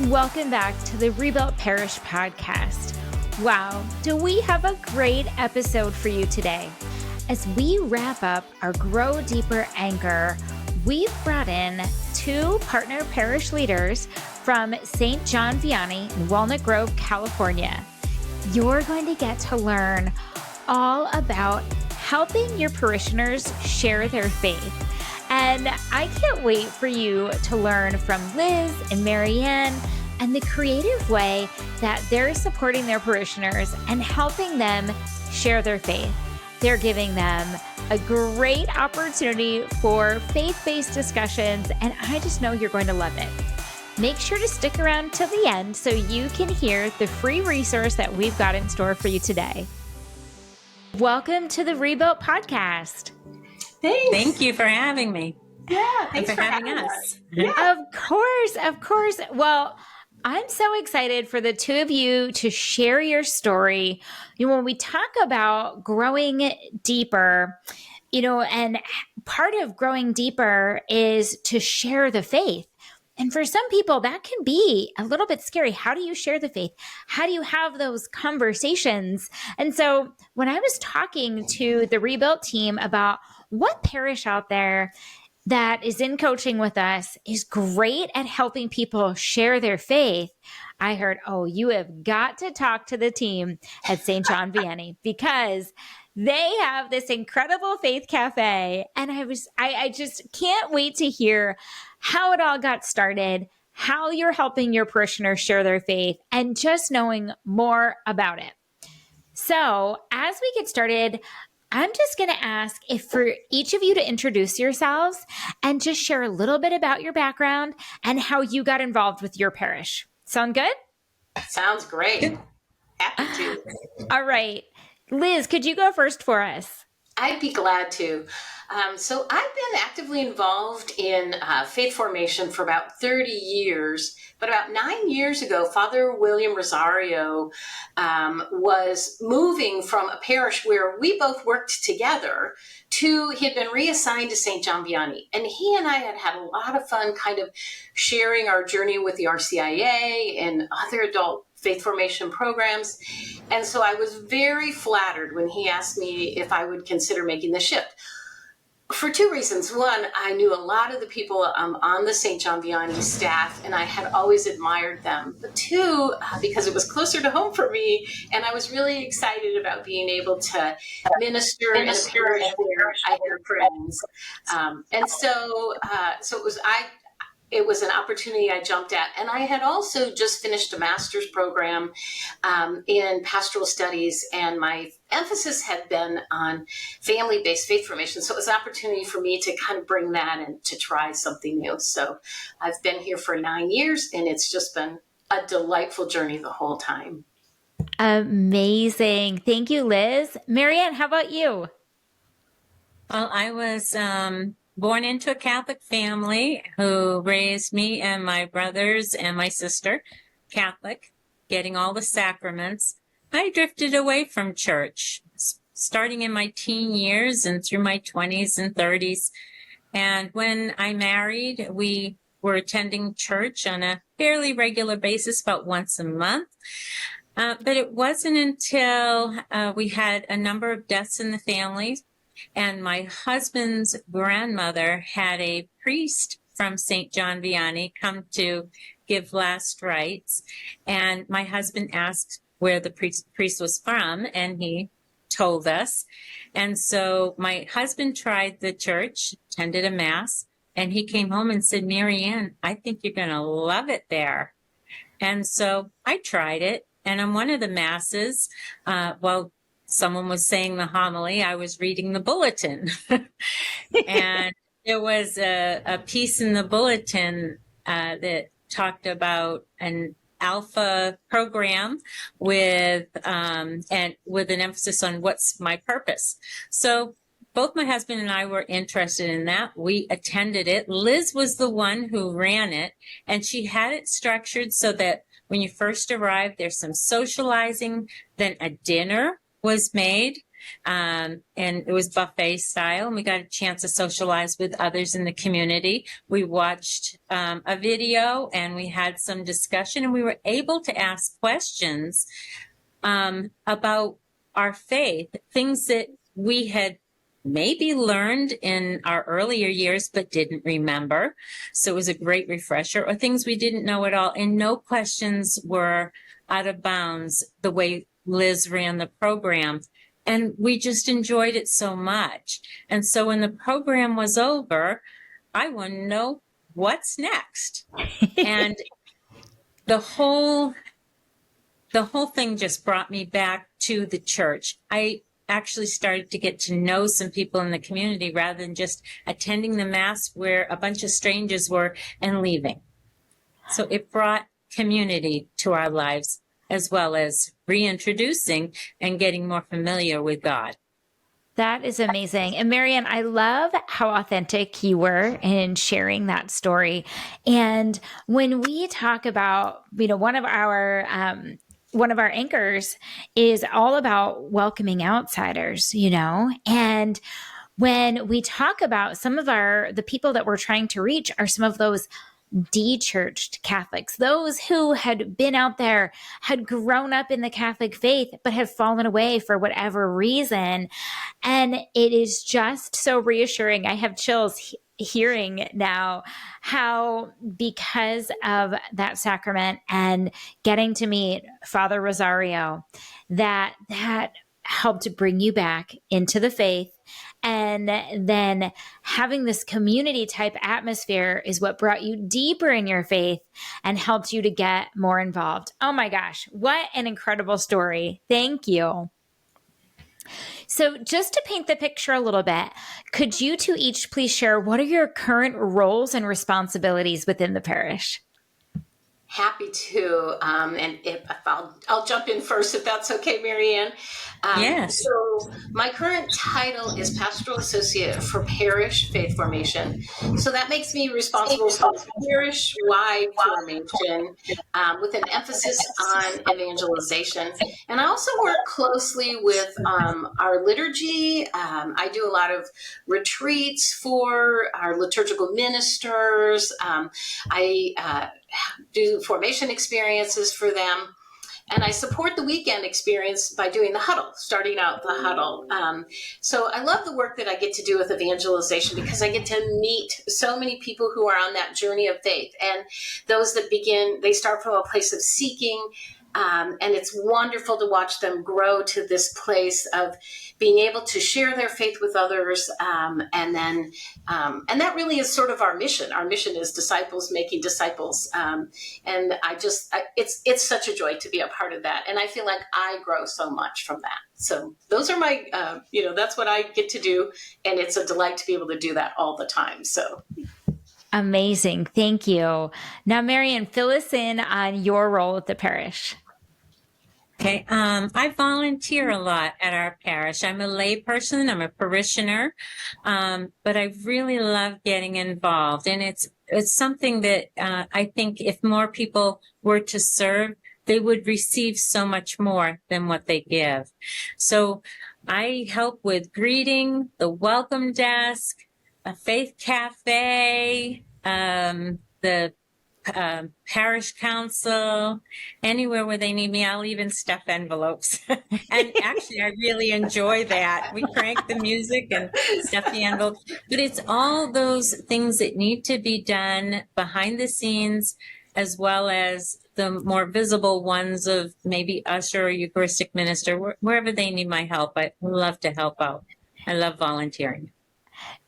Welcome back to the Rebuilt Parish podcast. Wow, do we have a great episode for you today? As we wrap up our Grow Deeper anchor, we've brought in two partner parish leaders from St. John Vianney in Walnut Grove, California. You're going to get to learn all about helping your parishioners share their faith. And I can't wait for you to learn from Liz and Marianne and the creative way that they're supporting their parishioners and helping them share their faith. They're giving them a great opportunity for faith-based discussions, and I just know you're going to love it. Make sure to stick around till the end so you can hear the free resource that we've got in store for you today. Welcome to the Rebuilt podcast. Thanks. Thank you for having me. Yeah, thanks and for having us. Yeah. Of course. Well, I'm so excited for the two of you to share your story. When we talk about growing deeper, and part of growing deeper is to share the faith. And for some people, that can be a little bit scary. How do you share the faith? How do you have those conversations? And so when I was talking to the Rebuilt team about what parish out there that is in coaching with us is great at helping people share their faith, I heard, you have got to talk to the team at St. John Vianney because they have this incredible faith cafe. And I just can't wait to hear how it all got started, how you're helping your parishioners share their faith, and just knowing more about it. So as we get started, I'm just going to ask if for each of you to introduce yourselves and just share a little bit about your background and how you got involved with your parish. Sound good? Sounds great. Happy to. All right. Liz, could you go first for us? I'd be glad to. So I've been actively involved in faith formation for about 30 years, but about 9 years ago, Father William Rosario was moving from a parish where we both worked together to, he had been reassigned to St. John Vianney. And he and I had a lot of fun kind of sharing our journey with the RCIA and other adult faith formation programs. And so I was very flattered when he asked me if I would consider making the shift. For two reasons. One, I knew a lot of the people on the St. John Vianney staff, and I had always admired them. But two, because it was closer to home for me, and I was really excited about being able to minister in a parish where I had friends. It was an opportunity I jumped at. And I had also just finished a master's program in pastoral studies, and my emphasis had been on family-based faith formation. So it was an opportunity for me to kind of bring that and to try something new. So I've been here for 9 years, and it's just been a delightful journey the whole time. Amazing. Thank you, Liz. Marianne, how about you? Well, I was born into a Catholic family who raised me and my brothers and my sister Catholic, getting all the sacraments. I drifted away from church, starting in my teen years and through my 20s and 30s. And when I married, we were attending church on a fairly regular basis, about once a month. But it wasn't until we had a number of deaths in the family, and my husband's grandmother had a priest from St. John Vianney come to give last rites. And my husband asked where the priest was from, and he told us. And so my husband tried the church, attended a mass, and he came home and said, "Marianne, I think you're going to love it there." And so I tried it. And on one of the masses, while someone was saying the homily, I was reading the bulletin. And there was a piece in the bulletin that talked about an alpha program with an emphasis on what's my purpose. So both my husband and I were interested in that. We attended it. Liz was the one who ran it, and she had it structured so that when you first arrived, there's some socializing, then a dinner was made, And it was buffet style, and we got a chance to socialize with others in the community. We watched a video, and we had some discussion, and we were able to ask questions about our faith, things that we had maybe learned in our earlier years but didn't remember. So it was a great refresher, or things we didn't know at all. And no questions were out of bounds the way Liz ran the program. And we just enjoyed it so much. And so when the program was over, I wanted to know what's next. And the whole thing just brought me back to the church. I actually started to get to know some people in the community rather than just attending the mass where a bunch of strangers were and leaving. So it brought community to our lives, as well as reintroducing and getting more familiar with God. That is amazing. And Marianne, I love how authentic you were in sharing that story. And when we talk about, one of our anchors is all about welcoming outsiders, and when we talk about some of the people that we're trying to reach are some of those de-churched Catholics, those who had been out there, had grown up in the Catholic faith, but have fallen away for whatever reason. And it is just so reassuring. I have chills hearing now how, because of that sacrament and getting to meet Father Rosario, that helped to bring you back into the faith. And then having this community type atmosphere is what brought you deeper in your faith and helped you to get more involved. Oh my gosh, what an incredible story. Thank you. So just to paint the picture a little bit, could you two each please share what are your current roles and responsibilities within the parish? Happy to, and if I'll jump in first if that's okay, Marianne. Yes. So my current title is Pastoral Associate for Parish Faith Formation. So that makes me responsible for parish-wide formation with an emphasis on evangelization. And I also work closely with our liturgy. I do a lot of retreats for our liturgical ministers. I do formation experiences for them. And I support the weekend experience by doing the huddle, starting out the huddle. So I love the work that I get to do with evangelization because I get to meet so many people who are on that journey of faith. And those that they start from a place of seeking. And it's wonderful to watch them grow to this place of being able to share their faith with others. And that really is sort of our mission. Our mission is disciples making disciples. And it's such a joy to be a part of that. And I feel like I grow so much from that. So those are my, that's what I get to do. And it's a delight to be able to do that all the time. So amazing. Thank you. Now, Marianne, fill us in on your role at the parish. Okay. I volunteer a lot at our parish. I'm a lay person. I'm a parishioner. But I really love getting involved. And it's something that I think if more people were to serve, they would receive so much more than what they give. So I help with greeting, the welcome desk, a faith cafe, the parish council, anywhere where they need me. I'll even stuff envelopes. And actually, I really enjoy that. We crank the music and stuff the envelopes. But it's all those things that need to be done behind the scenes, as well as the more visible ones of maybe usher or Eucharistic minister, wherever they need my help. I love to help out. I love volunteering.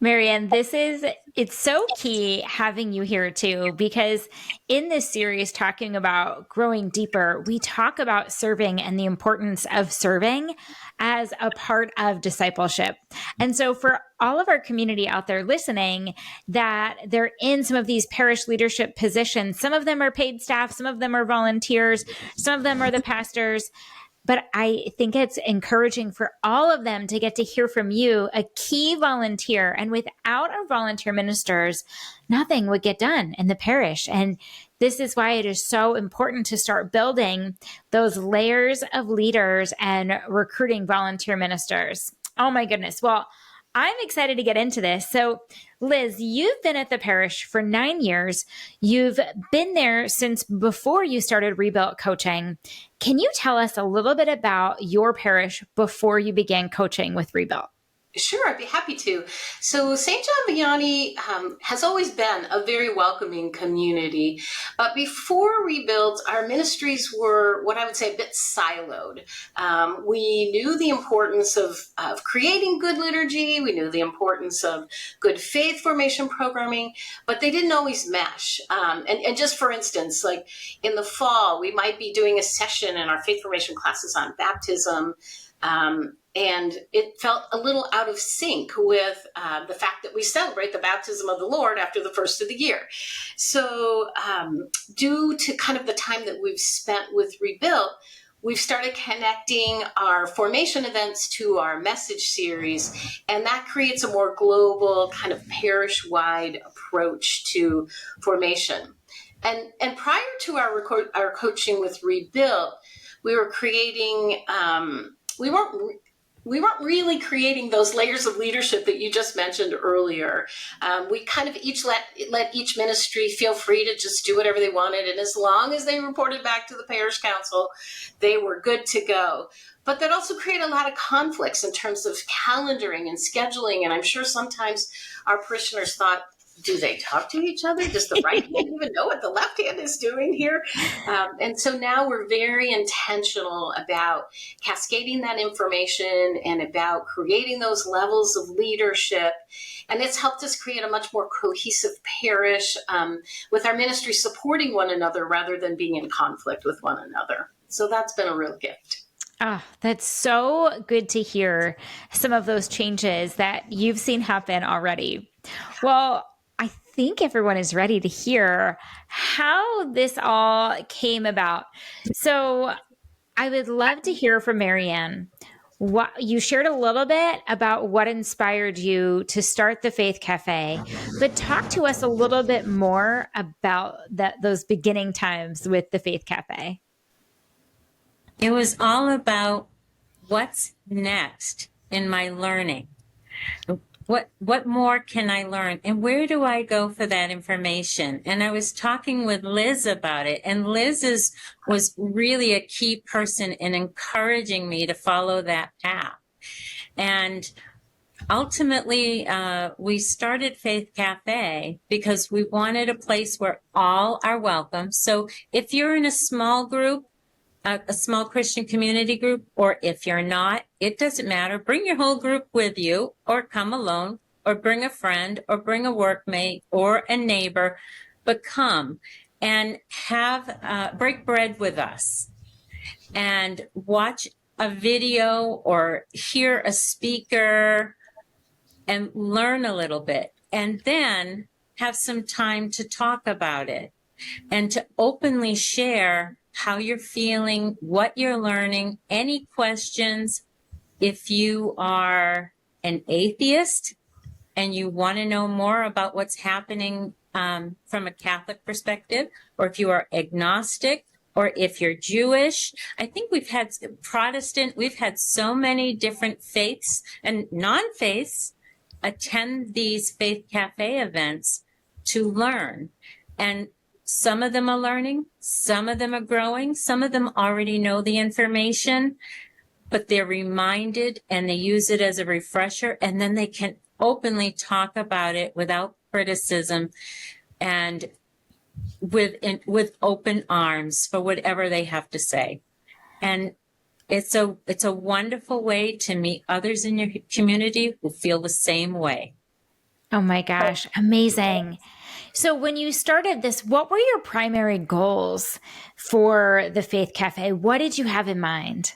Marianne, it's so key having you here too, because in this series talking about growing deeper, we talk about serving and the importance of serving as a part of discipleship. And so for all of our community out there listening, that they're in some of these parish leadership positions, some of them are paid staff, some of them are volunteers, some of them are the pastors. But I think it's encouraging for all of them to get to hear from you, a key volunteer. And without our volunteer ministers, nothing would get done in the parish. And this is why it is so important to start building those layers of leaders and recruiting volunteer ministers. Oh my goodness. Well, I'm excited to get into this. So, Liz, you've been at the parish for 9 years. You've been there since before you started Rebuilt coaching. Can you tell us a little bit about your parish before you began coaching with Rebuilt? Sure, I'd be happy to. So St. John Vianney has always been a very welcoming community. But before Rebuilt, our ministries were what I would say a bit siloed. We knew the importance of creating good liturgy. We knew the importance of good faith formation programming, but they didn't always mesh. And just for instance, like in the fall, we might be doing a session in our faith formation classes on baptism. And it felt a little out of sync with the fact that we celebrate the baptism of the Lord after the first of the year. So due to kind of the time that we've spent with Rebuilt, we've started connecting our formation events to our message series, and that creates a more global kind of parish-wide approach to formation. And prior to our coaching with Rebuilt, we were creating we weren't really creating those layers of leadership that you just mentioned earlier. We kind of each let each ministry feel free to just do whatever they wanted. And as long as they reported back to the parish council, they were good to go. But that also created a lot of conflicts in terms of calendaring and scheduling. And I'm sure sometimes our parishioners thought, do they talk to each other? Does the right hand even know what the left hand is doing here? And so now we're very intentional about cascading that information and about creating those levels of leadership. And it's helped us create a much more cohesive parish with our ministry supporting one another rather than being in conflict with one another. So that's been a real gift. Oh, that's so good to hear some of those changes that you've seen happen already. Well, I think everyone is ready to hear how this all came about. So I would love to hear from Marianne. What you shared a little bit about what inspired you to start the Faith Cafe, but talk to us a little bit more about those beginning times with the Faith Cafe. It was all about what's next in my learning. What more can I learn? And where do I go for that information? And I was talking with Liz about it. And Liz was really a key person in encouraging me to follow that path. And ultimately, we started Faith Cafe because we wanted a place where all are welcome. So if you're in a small group, a small Christian community group, or if you're not, it doesn't matter. Bring your whole group with you, or come alone, or bring a friend, or bring a workmate, or a neighbor, but come and break bread with us and watch a video or hear a speaker and learn a little bit, and then have some time to talk about it and to openly share how you're feeling, what you're learning, any questions. If you are an atheist and you want to know more about what's happening from a Catholic perspective, or if you are agnostic, or if you're Jewish, I think we've had Protestant, we've had so many different faiths and non-faiths attend these Faith Cafe events to learn. And some of them are learning, some of them are growing, some of them already know the information, but they're reminded and they use it as a refresher, and then they can openly talk about it without criticism and with open arms for whatever they have to say. And it's a wonderful way to meet others in your community who feel the same way. Oh my gosh, amazing. So when you started this, what were your primary goals for the Faith Cafe? What did you have in mind?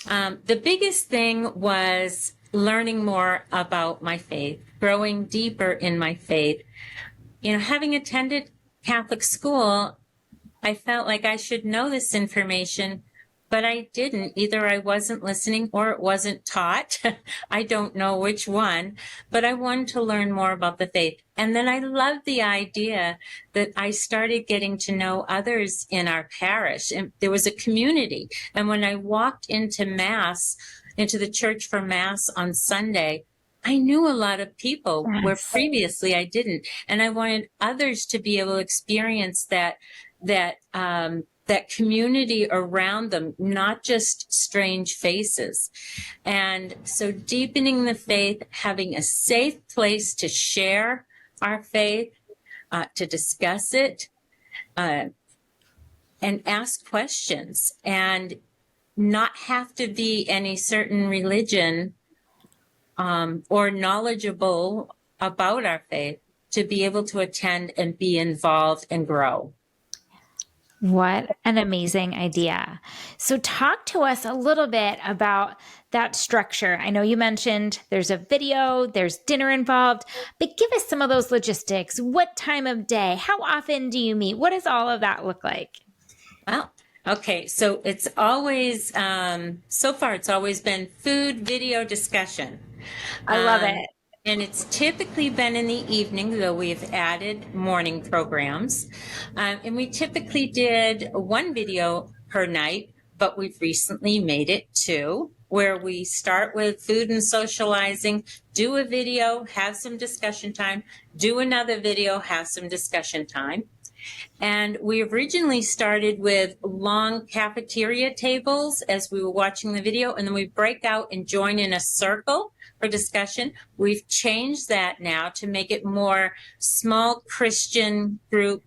The biggest thing was learning more about my faith, growing deeper in my faith. You know, having attended Catholic school, I felt like I should know this information, but I didn't. Either I wasn't listening or it wasn't taught. I don't know which one, but I wanted to learn more about the faith. And then I loved the idea that I started getting to know others in our parish. And there was a community. And when I walked into Mass, into the church for Mass on Sunday, I knew a lot of people where Yes. previously I didn't. And I wanted others to be able to experience that community around them, not just strange faces. And so deepening the faith, having a safe place to share our faith, to discuss it, and ask questions, and not have to be any certain religion or knowledgeable about our faith to be able to attend and be involved and grow. What an amazing idea. So, talk to us a little bit about that structure. I know you mentioned there's a video, there's dinner involved, but give us some of those logistics. What time of day? How often do you meet? What does all of that look like? Well, okay, so it's always, so far, it's always been food, video, discussion. I love it. And it's typically been in the evening, though we've added morning programs. And we typically did one video per night, but we've recently made it two, where we start with food and socializing, do a video, have some discussion time, do another video, have some discussion time. And we originally started with long cafeteria tables as we were watching the video, and then we break out and join in a circle for discussion. We've changed that now to make it more small Christian group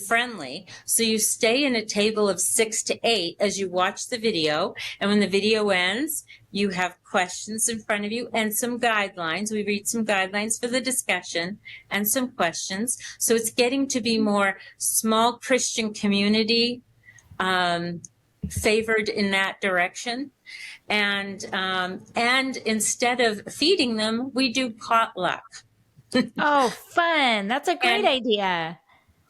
friendly. So you stay in a table of 6 to 8 as you watch the video. And when the video ends, you have questions in front of you and some guidelines. We read some guidelines for the discussion and some questions. So it's getting to be more small Christian community favored in that direction. And instead of feeding them, we do potluck. Oh, fun. That's a great idea.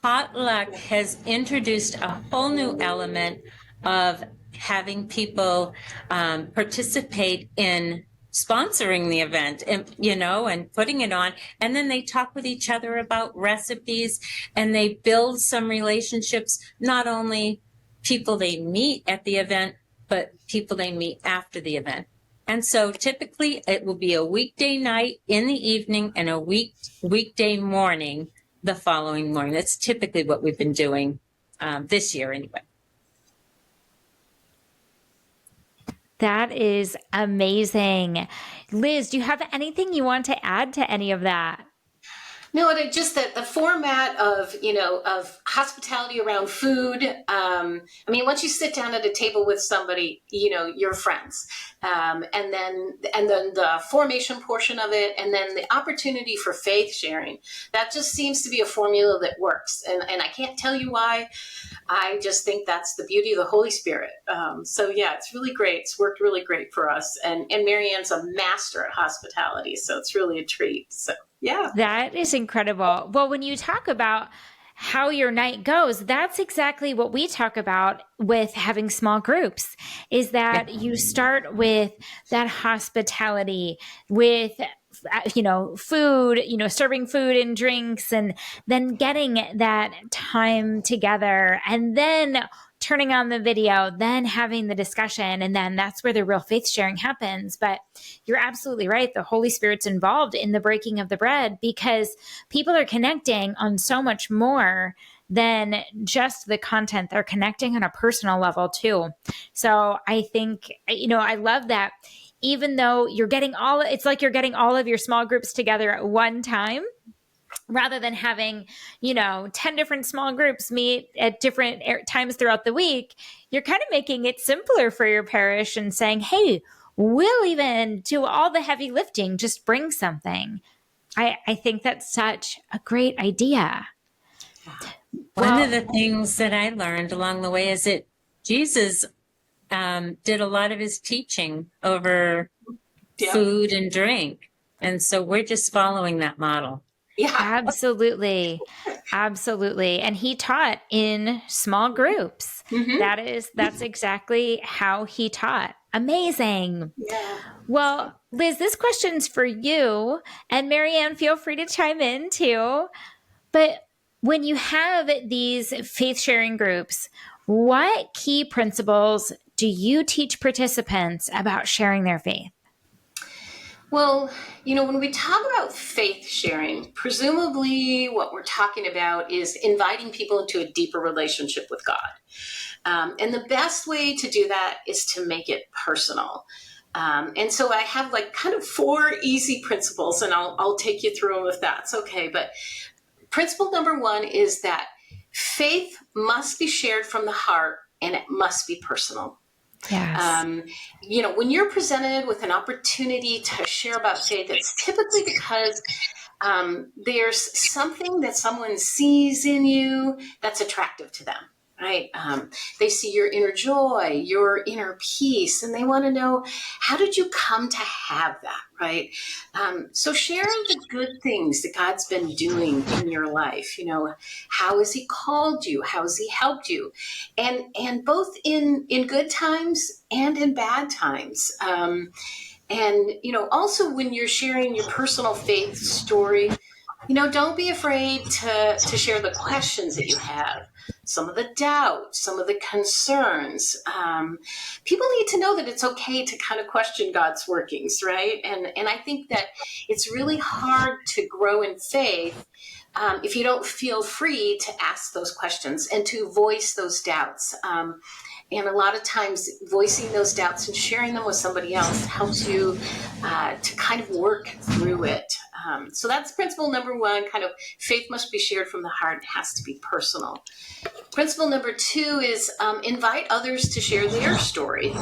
Potluck has introduced a whole new element of having people participate in sponsoring the event and, and putting it on. And then they talk with each other about recipes, and they build some relationships, not only people they meet at the event, but people they meet after the event. And so typically it will be a weekday night in the evening and a weekday morning the following morning. That's typically what we've been doing this year anyway. That is amazing. Liz, do you have anything you want to add to any of that? No, just the format of hospitality around food. I mean, once you sit down at a table with somebody, you're friends, and then the formation portion of it, and then the opportunity for faith sharing. That just seems to be a formula that works, and I can't tell you why. I just think that's the beauty of the Holy Spirit. So yeah, it's really great. It's worked really great for us, and Marianne's a master at hospitality, so it's really a treat. So. Yeah. That is incredible. Well, when you talk about how your night goes, that's exactly what we talk about with having small groups, is that you start with that hospitality with, food, serving food and drinks, and then getting that time together, and then turning on the video, then having the discussion, and then that's where the real faith sharing happens. But you're absolutely right. The Holy Spirit's involved in the breaking of the bread, because people are connecting on so much more than just the content. They're connecting on a personal level too. So I think, I love that. Even though it's like you're getting all of your small groups together at one time, rather than having, 10 different small groups meet at different times throughout the week. You're kind of making it simpler for your parish and saying, hey, we'll even do all the heavy lifting, just bring something. I think that's such a great idea. One of the things that I learned along the way is that Jesus did a lot of his teaching over food and drink. And so we're just following that model. Yeah, absolutely. Absolutely. And he taught in small groups. Mm-hmm. That's exactly how he taught. Amazing. Yeah. Well, Liz, this question's for you. And Marianne, feel free to chime in too. But when you have these faith sharing groups, what key principles do you teach participants about sharing their faith? Well, when we talk about faith sharing, presumably what we're talking about is inviting people into a deeper relationship with God. And the best way to do that is to make it personal. And so I have kind of 4 easy principles, and I'll take you through them if that's okay. But principle number 1 is that faith must be shared from the heart and it must be personal. Yes. When you're presented with an opportunity to share about faith, it's typically because there's something that someone sees in you that's attractive to them, right? They see your inner joy, your inner peace, and they want to know, how did you come to have that, right? So share the good things that God's been doing in your life. How has he called you? How has he helped you? And both in good times and in bad times. And also when you're sharing your personal faith story, don't be afraid to share the questions that you have, some of the doubts, some of the concerns. People need to know that it's okay to kind of question God's workings, right? And I think that it's really hard to grow in faith if you don't feel free to ask those questions and to voice those doubts. And a lot of times voicing those doubts and sharing them with somebody else helps you to kind of work through it. So that's principle number 1, kind of faith must be shared from the heart. It has to be personal. Principle number 2 is invite others to share their story.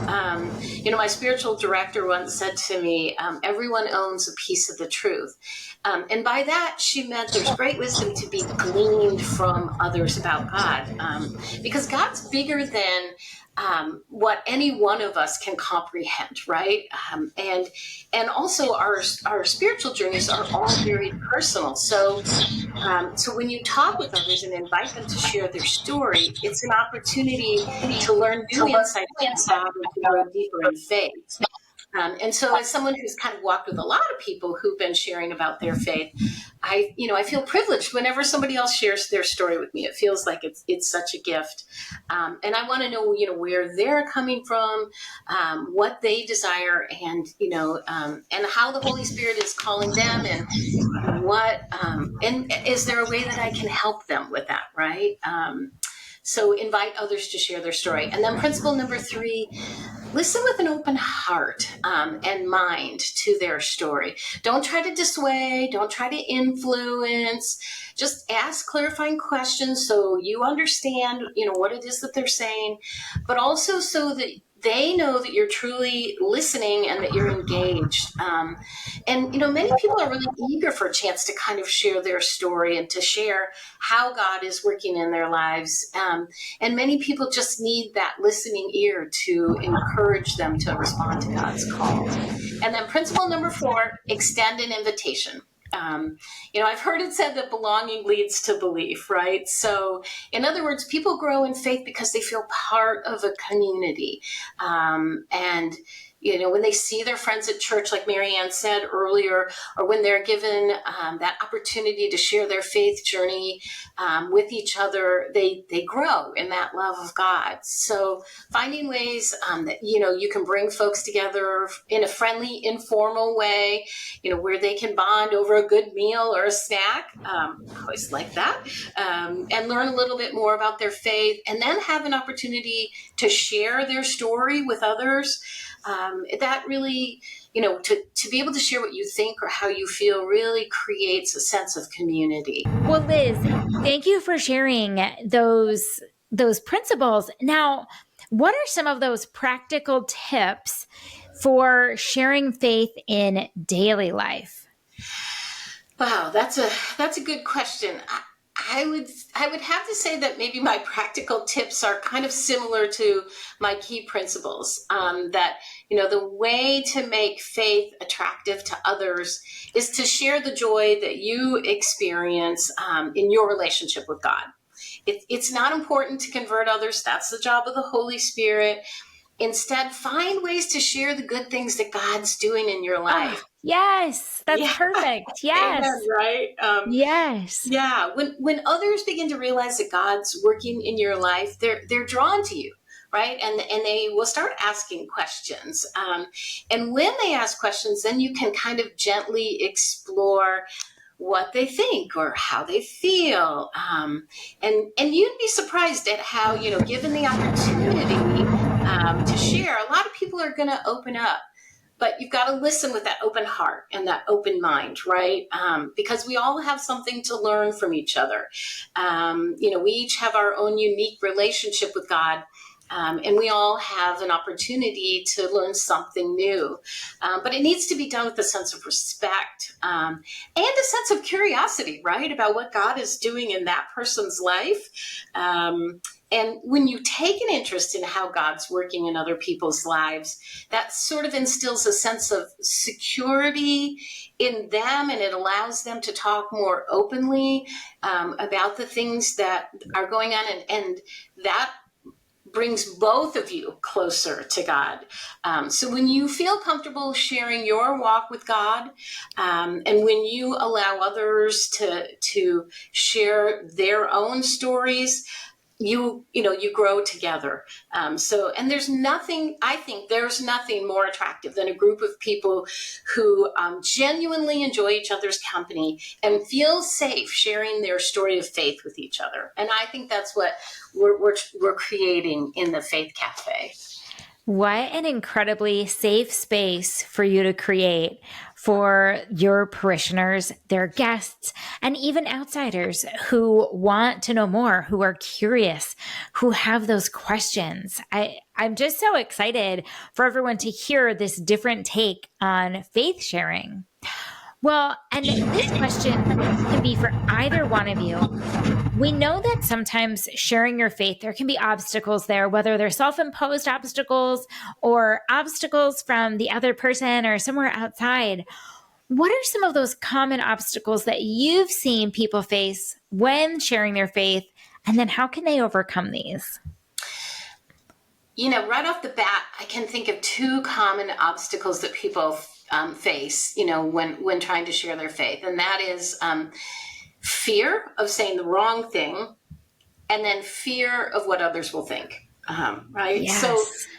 My spiritual director once said to me, everyone owns a piece of the truth. And by that, she meant there's great wisdom to be gleaned from others about God, because God's bigger than what any one of us can comprehend, right? And also our spiritual journeys are all very personal. So when you talk with others and invite them to share their story, it's an opportunity to learn new insights about God and to grow deeper in faith. And so as someone who's kind of walked with a lot of people who've been sharing about their faith, I feel privileged whenever somebody else shares their story with me. It feels like it's such a gift. And I want to know, where they're coming from, what they desire, and how the Holy Spirit is calling them, and and is there a way that I can help them with that, right? So invite others to share their story. And then principle number 3, listen with an open heart and mind to their story. Don't try to dissuade. Don't try to influence. Just ask clarifying questions so you understand, what it is that they're saying, but also so that they know that you're truly listening and that you're engaged. And many people are really eager for a chance to kind of share their story and to share how God is working in their lives. And many people just need that listening ear to encourage them to respond to God's call. And then principle number 4, extend an invitation. I've heard it said that belonging leads to belief, right? So in other words, people grow in faith because they feel part of a community. And when they see their friends at church, like Marianne said earlier, or when they're given that opportunity to share their faith journey with each other, they grow in that love of God. So finding ways that, you can bring folks together in a friendly, informal way, where they can bond over a good meal or a snack. I always like that. And learn a little bit more about their faith, and then have an opportunity to share their story with others. That really, to be able to share what you think or how you feel really creates a sense of community. Well, Liz, thank you for sharing those principles. Now, what are some of those practical tips for sharing faith in daily life? Wow, that's a good question. I would have to say that maybe my practical tips are kind of similar to my key principles. That the way to make faith attractive to others is to share the joy that you experience in your relationship with God. It's not important to convert others. That's the job of the Holy Spirit. Instead, find ways to share the good things that God's doing in your life. Yes, that's Yeah. perfect. Yes. Amen, right? Yes. Yeah, when others begin to realize that God's working in your life, they're drawn to you, right? And they will start asking questions. And when they ask questions, then you can kind of gently explore what they think or how they feel. And you'd be surprised at how, given the opportunity to share, a lot of people are going to open up. But you've got to listen with that open heart and that open mind, right? Because we all have something to learn from each other. We each have our own unique relationship with God. And we all have an opportunity to learn something new. But it needs to be done with a sense of respect and a sense of curiosity, right? About what God is doing in that person's life. And when you take an interest in how God's working in other people's lives, that sort of instills a sense of security in them, and it allows them to talk more openly about the things that are going on, and that brings both of you closer to God. So when you feel comfortable sharing your walk with God, and when you allow others to share their own stories, you grow together. And I think there's nothing more attractive than a group of people who genuinely enjoy each other's company and feel safe sharing their story of faith with each other. And I think that's what we're creating in the Faith Cafe. What an incredibly safe space for you to create for your parishioners, their guests, and even outsiders who want to know more, who are curious, who have those questions. I'm just so excited for everyone to hear this different take on faith sharing. Well, and this question can be for either one of you. We know that sometimes sharing your faith, there can be obstacles there, whether they're self-imposed obstacles or obstacles from the other person or somewhere outside. What are some of those common obstacles that you've seen people face when sharing their faith? And then how can they overcome these? Right off the bat, I can think of two common obstacles that people face, when trying to share their faith. And that is fear of saying the wrong thing, and then fear of what others will think. Right? Yes.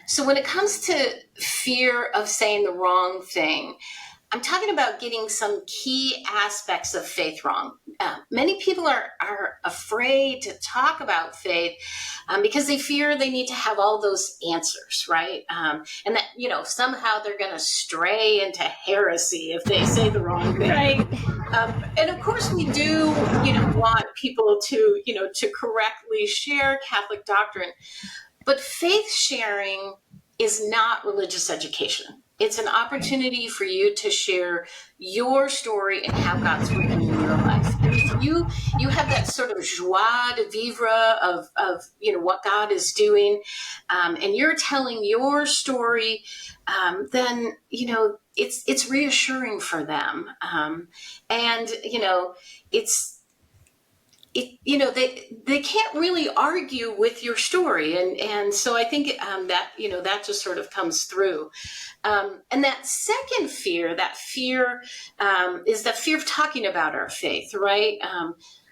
So when it comes to fear of saying the wrong thing, I'm talking about getting some key aspects of faith wrong. Many people are afraid to talk about faith because they fear they need to have all those answers, right? And that, somehow they're going to stray into heresy if they say the wrong thing. Right. And of course we do, want people to correctly share Catholic doctrine. But faith sharing is not religious education. It's an opportunity for you to share your story and how God's working in your life. And if you have that sort of joie de vivre of what God is doing, and you're telling your story, then it's reassuring for them, and they can't really argue with your story, and so I think that just sort of comes through. And that second fear, is the fear of talking about our faith, right?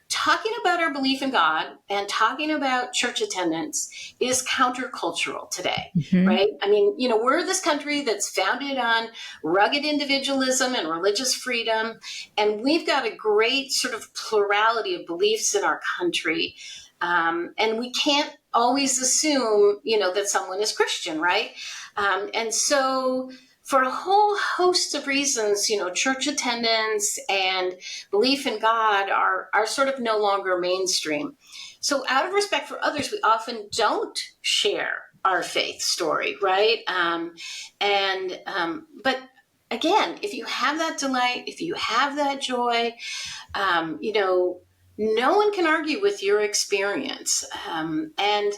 Talking about our belief in God and talking about church attendance is countercultural today, right? I mean, we're this country that's founded on rugged individualism and religious freedom, and we've got a great sort of plurality of beliefs in our country. And we can't always assume, that someone is Christian, right? And so for a whole host of reasons, church attendance and belief in God are sort of no longer mainstream. So out of respect for others, we often don't share our faith story, right? But again, if you have that delight, if you have that joy, no one can argue with your experience. And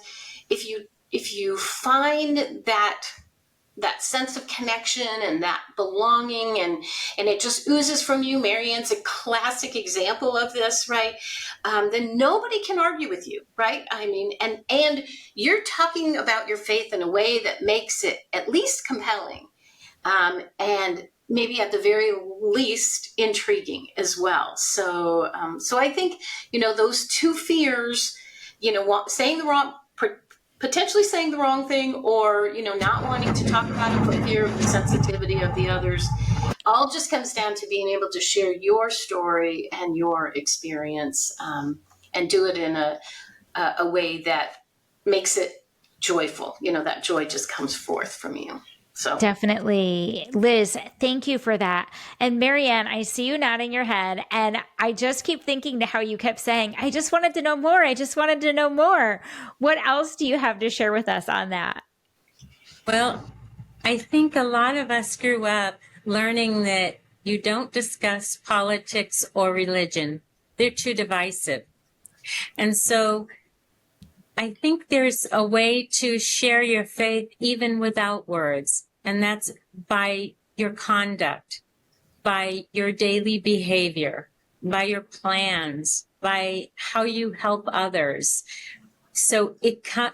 if you find that sense of connection and that belonging, and it just oozes from you. Marianne's a classic example of this, right? Then nobody can argue with you, right? I mean, and you're talking about your faith in a way that makes it at least compelling, and maybe at the very least intriguing as well. So, so I think, those two fears, saying the wrong, potentially saying the wrong thing, or not wanting to talk about it for fear of the sensitivity of the others, all just comes down to being able to share your story and your experience, and do it in a way that makes it joyful. That joy just comes forth from you. So Definitely. Liz, thank you for that. And Marianne, I see you nodding your head, and I just keep thinking to how you kept saying, I just wanted to know more. I just wanted to know more. What else do you have to share with us on that? Well, I think a lot of us grew up learning that you don't discuss politics or religion. They're too divisive. And so I think there's a way to share your faith even without words, and that's by your conduct, by your daily behavior, by your plans, by how you help others. So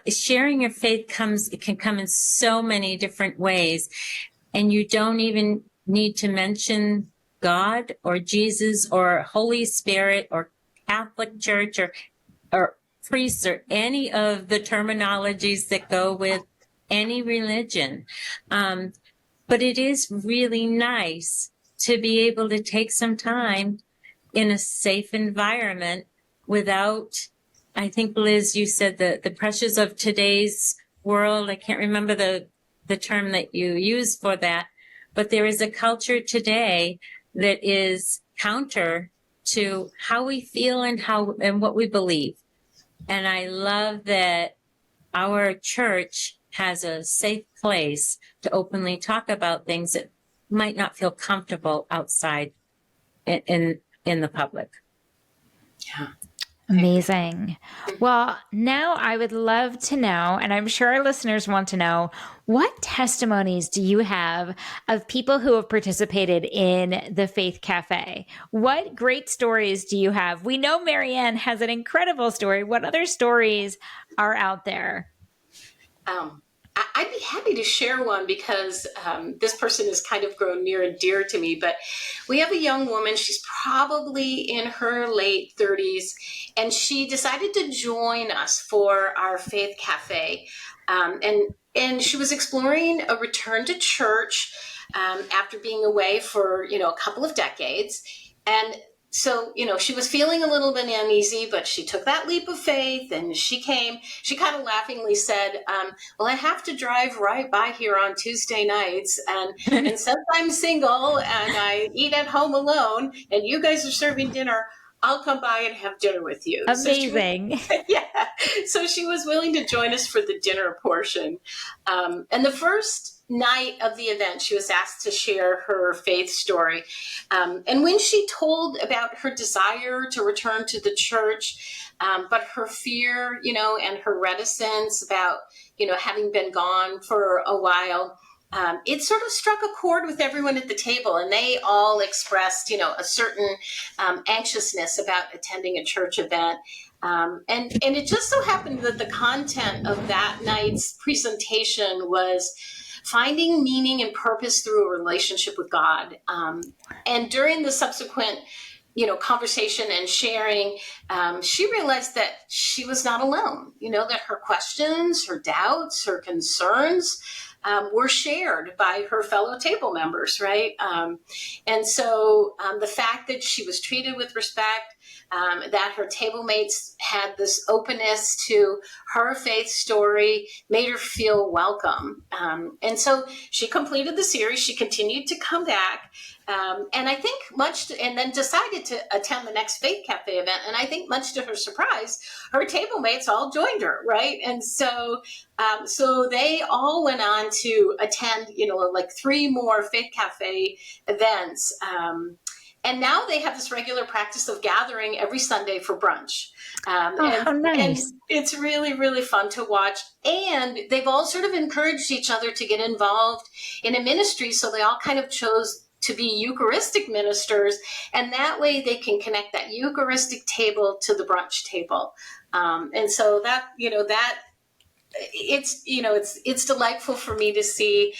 sharing your faith it can come in so many different ways, and you don't even need to mention God or Jesus or Holy Spirit or Catholic Church or priests or any of the terminologies that go with any religion. But it is really nice to be able to take some time in a safe environment without, I think, Liz, you said the pressures of today's world. I can't remember the term that you use for that, but there is a culture today that is counter to how we feel and what we believe. And I love that our church has a safe place to openly talk about things that might not feel comfortable outside in the public. Yeah. Amazing. Well, now I would love to know, and I'm sure our listeners want to know, what testimonies do you have of people who have participated in the Faith Cafe? What great stories do you have? We know Marianne has an incredible story. What other stories are out there? I'd be happy to share one because this person has kind of grown near and dear to me. But we have a young woman. She's probably in her late 30s, and she decided to join us for our Faith Cafe. And she was exploring a return to church after being away for a couple of decades. And so, she was feeling a little bit uneasy, but she took that leap of faith and she came. She kind of laughingly said, well, I have to drive right by here on Tuesday nights. And since I'm single and I eat at home alone and you guys are serving dinner, I'll come by and have dinner with you. Amazing. So she was willing to join us for the dinner portion. And the first night of the event, she was asked to share her faith story. And when she told about her desire to return to the church, but her fear, and her reticence about, having been gone for a while, it sort of struck a chord with everyone at the table, and they all expressed, a certain anxiousness about attending a church event. And it just so happened that the content of that night's presentation was finding meaning and purpose through a relationship with God. And during the subsequent, conversation and sharing, she realized that she was not alone, that her questions, her doubts, her concerns were shared by her fellow table members, right? And so the fact that she was treated with respect, that her table mates had this openness to her faith story made her feel welcome. And so she completed the series. She continued to come back. And I think and then decided to attend the next Faith Cafe event. And I think much to her surprise, her table mates all joined her, right? And so they all went on to attend, like 3 more Faith Cafe events. And now they have this regular practice of gathering every Sunday for brunch. How nice. And it's really, really fun to watch. And they've all sort of encouraged each other to get involved in a ministry. So they all kind of chose to be Eucharistic ministers. And that way they can connect that Eucharistic table to the brunch table. And so that, it's delightful for me to see.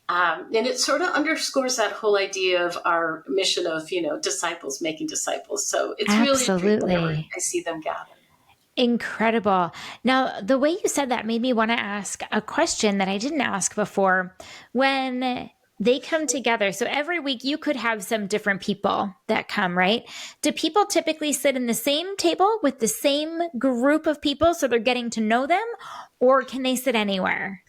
And it sort of underscores that whole idea of our mission of, disciples making disciples. So it's Absolutely. really, I see them gather. Incredible. Now, the way you said that made me want to ask a question that I didn't ask before. When they come together, so every week you could have some different people that come, right? Do people typically sit in the same table with the same group of people so they're getting to know them, or can they sit anywhere?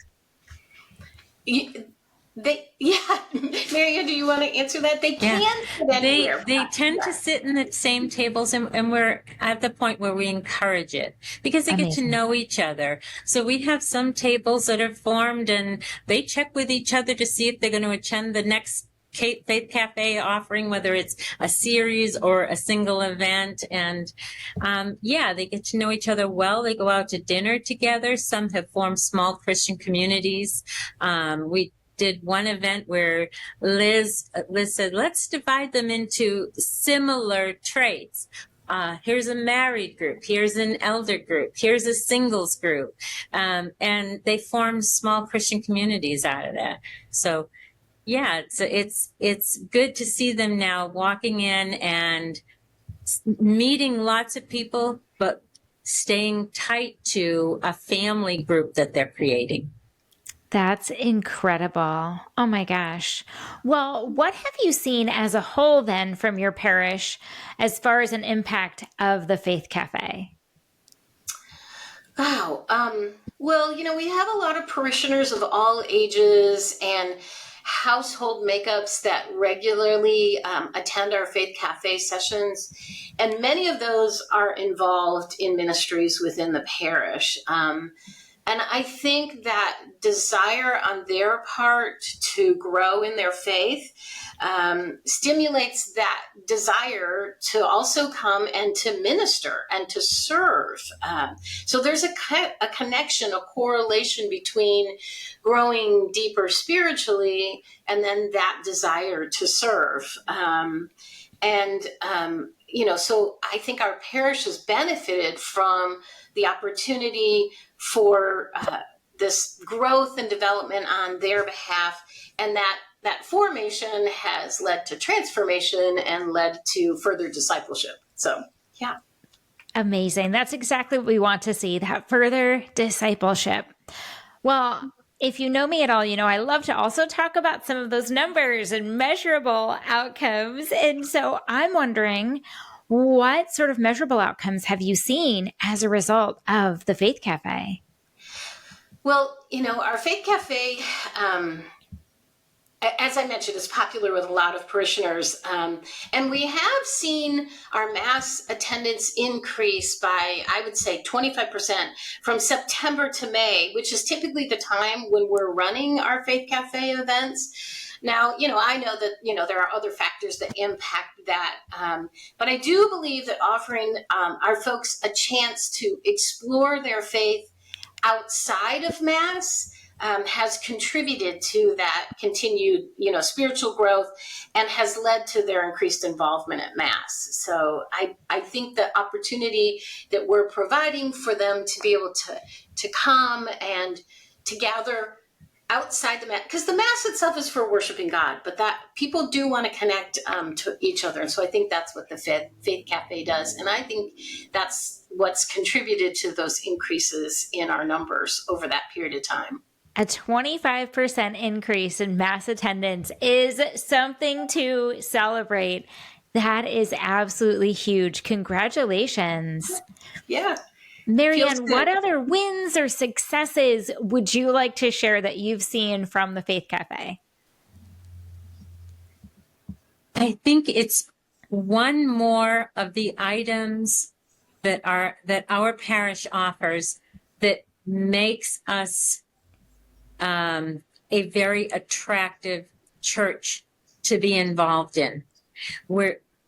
Marianne, do you want to answer that? They can sit anywhere. They tend to sit in the same tables, and we're at the point where we encourage it because they get to know each other. So we have some tables that are formed, and they check with each other to see if they're going to attend the next Faith Cafe offering, whether it's a series or a single event. And they get to know each other well. They go out to dinner together. Some have formed small Christian communities. We did one event where Liz said, let's divide them into similar traits. Here's a married group. Here's an elder group. Here's a singles group. And they formed small Christian communities out of that. So it's good to see them now walking in and meeting lots of people, but staying tight to a family group that they're creating. That's incredible. Oh my gosh. Well, what have you seen as a whole then from your parish as far as an impact of the Faith Cafe? Wow. Well, we have a lot of parishioners of all ages and household makeups that regularly attend our Faith Cafe sessions. And many of those are involved in ministries within the parish. And I think that desire on their part to grow in their faith stimulates that desire to also come and to minister and to serve. So there's a connection, a correlation between growing deeper spiritually and then that desire to serve. So I think our parish has benefited from the opportunity for this growth and development on their behalf, and that formation has led to transformation and led to further discipleship. So, yeah. Amazing. That's exactly what we want to see, that further discipleship. Well, if you know me at all, I love to also talk about some of those numbers and measurable outcomes. And so I'm wondering, what sort of measurable outcomes have you seen as a result of the Faith Cafe? Well, our Faith Cafe, as I mentioned, is popular with a lot of parishioners. And we have seen our Mass attendance increase by, I would say, 25% from September to May, which is typically the time when we're running our Faith Cafe events. Now, I know that, there are other factors that impact that. But I do believe that offering our folks a chance to explore their faith outside of Mass has contributed to that continued, spiritual growth and has led to their increased involvement at Mass. So I think the opportunity that we're providing for them to be able to come and to gather outside the Mass, because the Mass itself is for worshiping God, but that people do want to connect to each other. And so I think that's what the Faith Cafe does. And I think that's what's contributed to those increases in our numbers over that period of time. A 25% increase in Mass attendance is something to celebrate. That is absolutely huge. Congratulations. Yeah. Marianne, what other wins or successes would you like to share that you've seen from the Faith Cafe? I think it's one more of the items that our parish offers that makes us a very attractive church to be involved in.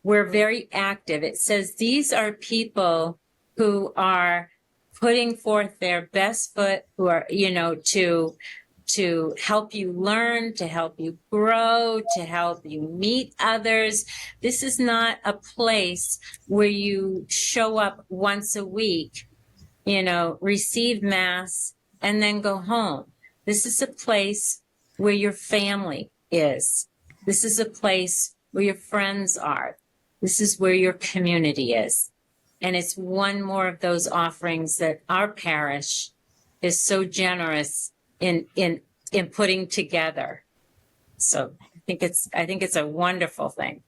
we're very active. It says these are people who are putting forth their best foot, who are, to help you learn, to help you grow, to help you meet others. This is not a place where you show up once a week, receive mass, and then go home. This is a place where your family is. This is a place where your friends are. This is where your community is. And it's one more of those offerings that our parish is so generous in putting together. So I think it's a wonderful thing.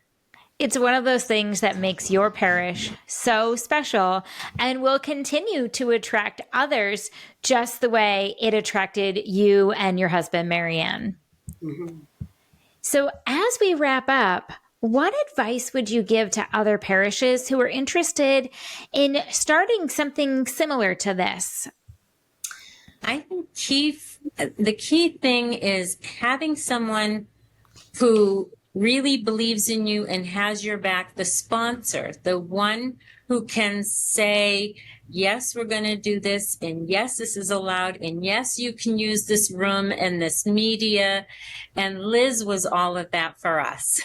It's one of those things that makes your parish so special and will continue to attract others just the way it attracted you and your husband, Marianne. Mm-hmm. So as we wrap up, what advice would you give to other parishes who are interested in starting something similar to this? I think the key thing is having someone who really believes in you and has your back, the sponsor, the one who can say, yes, we're going to do this, and yes, this is allowed, and yes, you can use this room and this media. And Liz was all of that for us.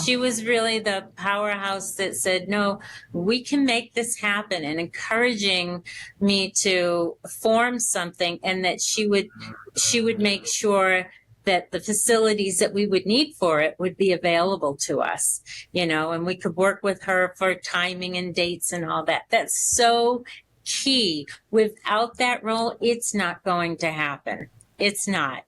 She was really the powerhouse that said, no, we can make this happen, and encouraging me to form something, and that she would make sure that the facilities that we would need for it would be available to us, and we could work with her for timing and dates and all that. That's so key. Without that role, it's not going to happen. It's not.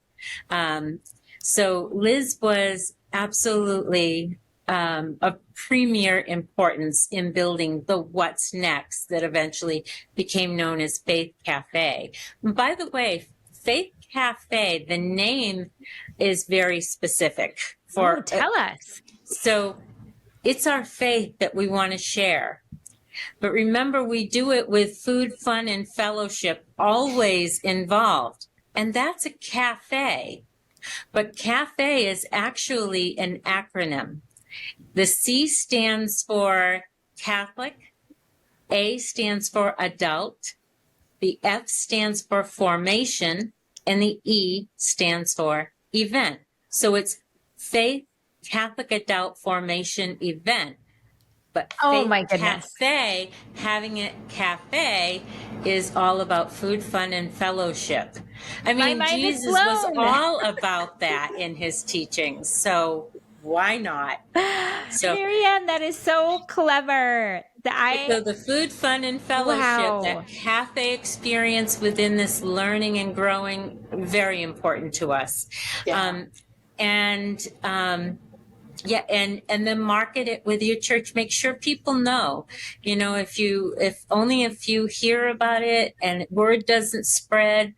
So Liz was absolutely of premier importance in building the what's next that eventually became known as Faith Cafe. And by the way, Faith Cafe, the name is very specific for tell us. So it's our faith that we want to share. But remember, we do it with food, fun, and fellowship always involved. And that's a cafe. But cafe is actually an acronym. The C stands for Catholic, A stands for adult, the F stands for formation, and the E stands for event. So it's Faith Catholic Adult Formation Event. But Faith Cafe, having it cafe, is all about food, fun, and fellowship. I mean, Jesus was all about that in his teachings. So why not? So, Marianne, that is so clever. So the food, fun, and fellowship, that cafe experience within this learning and growing, very important to us. Yeah. And then market it with your church. Make sure people know. If only if you hear about it and word doesn't spread,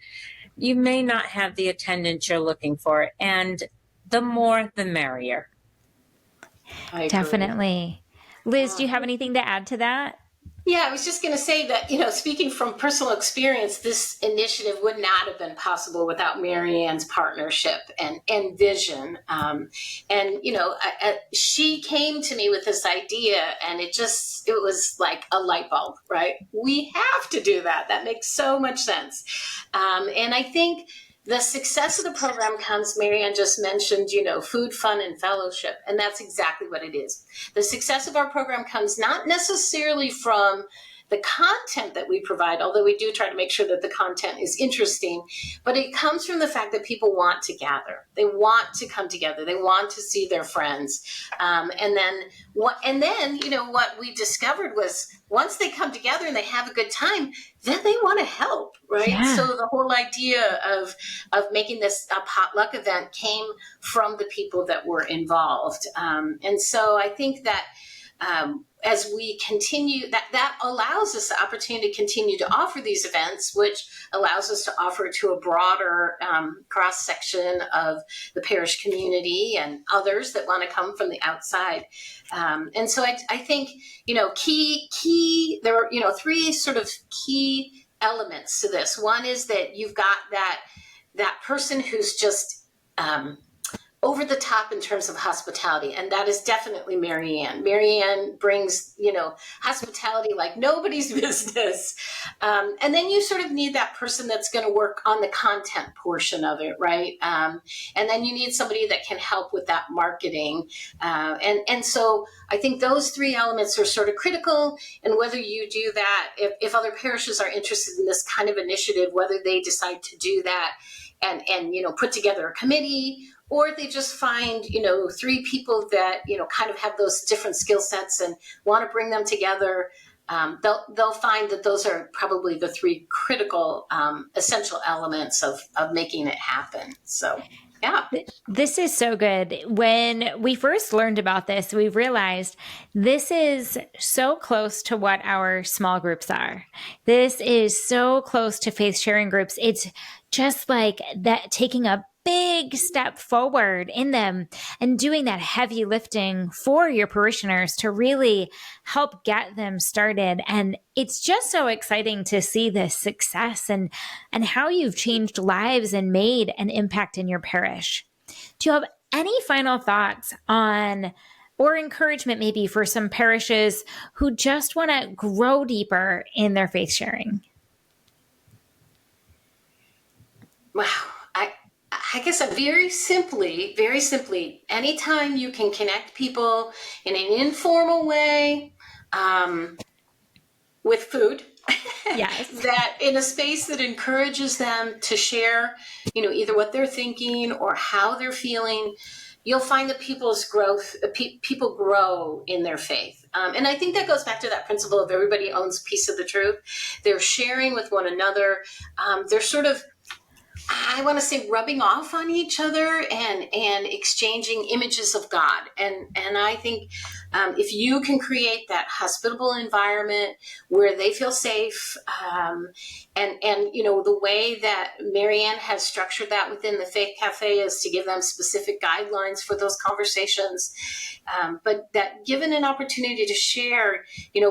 you may not have the attendance you're looking for. And the more, the merrier. Definitely. Liz, do you have anything to add to that? Yeah, I was just going to say that, speaking from personal experience, this initiative would not have been possible without Marianne's partnership and vision. She came to me with this idea, and it was like a light bulb, right? We have to do that. That makes so much sense. And I think the success of the program comes, Marianne just mentioned, food, fun, and fellowship. And that's exactly what it is. The success of our program comes not necessarily from the content that we provide, although we do try to make sure that the content is interesting, but it comes from the fact that people want to gather. They want to come together. They want to see their friends. And then what we discovered was once they come together and they have a good time, then they want to help, right? Yeah. So the whole idea of making this a potluck event came from the people that were involved. And so I think that as we continue, that allows us the opportunity to continue to offer these events, which allows us to offer to a broader cross-section of the parish community and others that want to come from the outside. And so I think, there are, three sort of key elements to this. One is that you've got that person who's just over the top in terms of hospitality, and that is definitely Marianne. Marianne brings, hospitality like nobody's business. And then you sort of need that person that's going to work on the content portion of it, right? And then you need somebody that can help with that marketing. And so I think those three elements are sort of critical. And whether you do that, if other parishes are interested in this kind of initiative, whether they decide to do that and put together a committee, or they just find, three people that, kind of have those different skill sets and want to bring them together, they'll find that those are probably the three critical, essential elements of making it happen. So, yeah. This is so good. When we first learned about this, we realized this is so close to what our small groups are. This is so close to faith sharing groups. It's just like that, taking a big step forward in them and doing that heavy lifting for your parishioners to really help get them started. And it's just so exciting to see this success and how you've changed lives and made an impact in your parish. Do you have any final thoughts on, or encouragement maybe for some parishes who just want to grow deeper in their faith sharing? Wow. I guess very simply, anytime you can connect people in an informal way, with food, Yes. that in a space that encourages them to share, either what they're thinking or how they're feeling, you'll find that people grow in their faith. And I think that goes back to that principle of everybody owns a piece of the truth. They're sharing with one another. They're sort of, I want to say, rubbing off on each other and exchanging images of God. And I think if you can create that hospitable environment where they feel safe, and the way that Marianne has structured that within the Faith Cafe is to give them specific guidelines for those conversations, but that given an opportunity to share,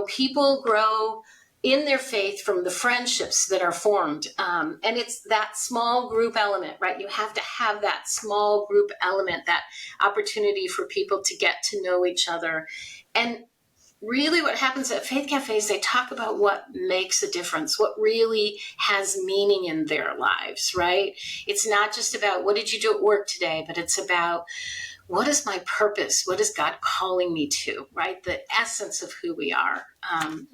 people grow in their faith from the friendships that are formed. And it's that small group element, right? You have to have that small group element, that opportunity for people to get to know each other. And really what happens at Faith Cafes, they talk about what makes a difference, what really has meaning in their lives, right? It's not just about what did you do at work today, but it's about what is my purpose? What is God calling me to, right? The essence of who we are.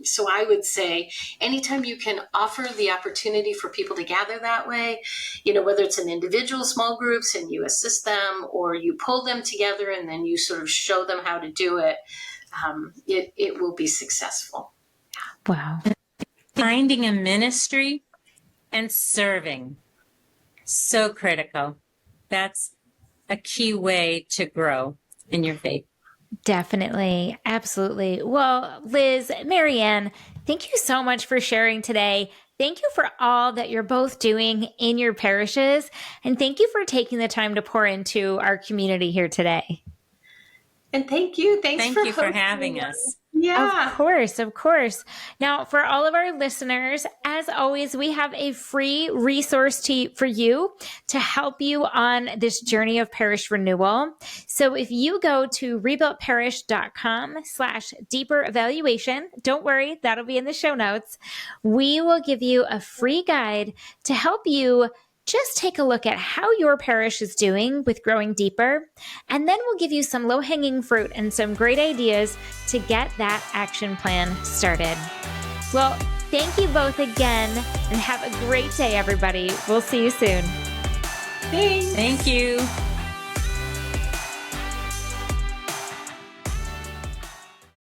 So I would say anytime you can offer the opportunity for people to gather that way, whether it's in individual small groups and you assist them or you pull them together and then you sort of show them how to do it, it will be successful. Wow. Finding a ministry and serving, so critical. That's a key way to grow in your faith. Definitely. Absolutely. Well, Liz, Marianne, thank you so much for sharing today. Thank you for all that you're both doing in your parishes. And thank you for taking the time to pour into our community here today. And thank you. Thank you for having us. Yeah. Of course, of course. Now, for all of our listeners, as always, we have a free resource for you to help you on this journey of parish renewal. So if you go to rebuiltparish.com/deeper evaluation, don't worry, that'll be in the show notes. We will give you a free guide to help you just take a look at how your parish is doing with growing deeper, and then we'll give you some low-hanging fruit and some great ideas to get that action plan started. Well, thank you both again, and have a great day, everybody. We'll see you soon. Thanks. Thank you.